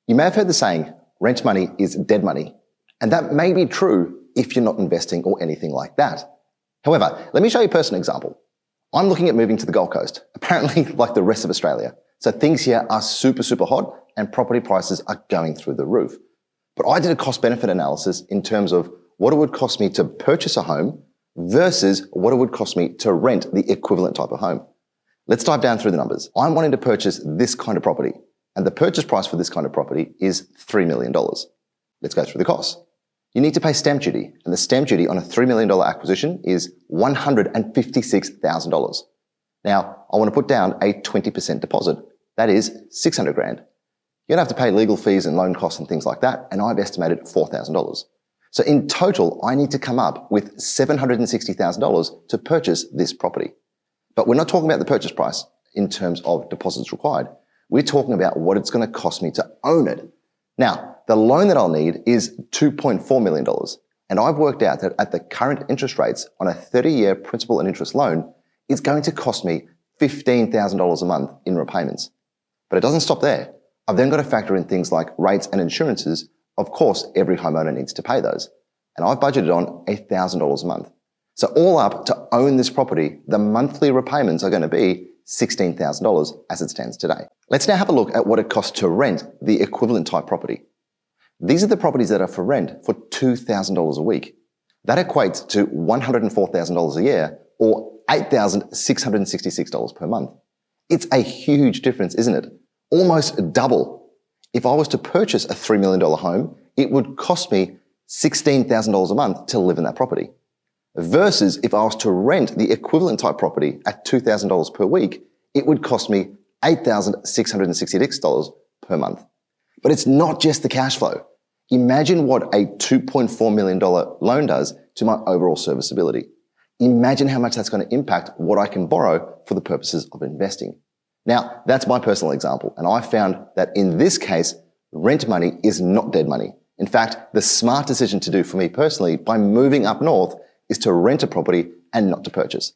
You may have heard the saying, rent money is dead money. And that may be true if you're not investing or anything like that. However, let me show you a personal example. I'm looking at moving to the Gold Coast, apparently like the rest of Australia. So things here are super, super hot and property prices are going through the roof. But I did a cost-benefit analysis in terms of what it would cost me to purchase a home versus what it would cost me to rent the equivalent type of home. Let's dive down through the numbers. I'm wanting to purchase this kind of property, and the purchase price for this kind of property is $3 million. Let's go through the costs. You need to pay stamp duty, and the stamp duty on a $3 million acquisition is $156,000. Now, I want to put down a 20% deposit. That is $600,000. You're going to have to pay legal fees and loan costs and things like that, and I've estimated $4,000. So in total, I need to come up with $760,000 to purchase this property. But we're not talking about the purchase price in terms of deposits required. We're talking about what it's going to cost me to own it. Now, the loan that I'll need is $2.4 million. And I've worked out that at the current interest rates on a 30-year principal and interest loan, it's going to cost me $15,000 a month in repayments. But it doesn't stop there. I've then got to factor in things like rates and insurances. Of course, every homeowner needs to pay those. And I've budgeted on $1,000 a month. So all up, to own this property, the monthly repayments are going to be $16,000 as it stands today. Let's now have a look at what it costs to rent the equivalent type property. These are the properties that are for rent for $2,000 a week. That equates to $104,000 a year or $8,666 per month. It's a huge difference, isn't it? Almost double. If I was to purchase a $3 million home, it would cost me $16,000 a month to live in that property. Versus if I was to rent the equivalent type property at $2,000 per week, it would cost me $8,666 per month. But it's not just the cash flow. Imagine what a $2.4 million loan does to my overall serviceability. Imagine how much that's going to impact what I can borrow for the purposes of investing. Now, that's my personal example, and I found that in this case, rent money is not dead money. In fact, the smart decision to do for me personally by moving up north is to rent a property and not to purchase.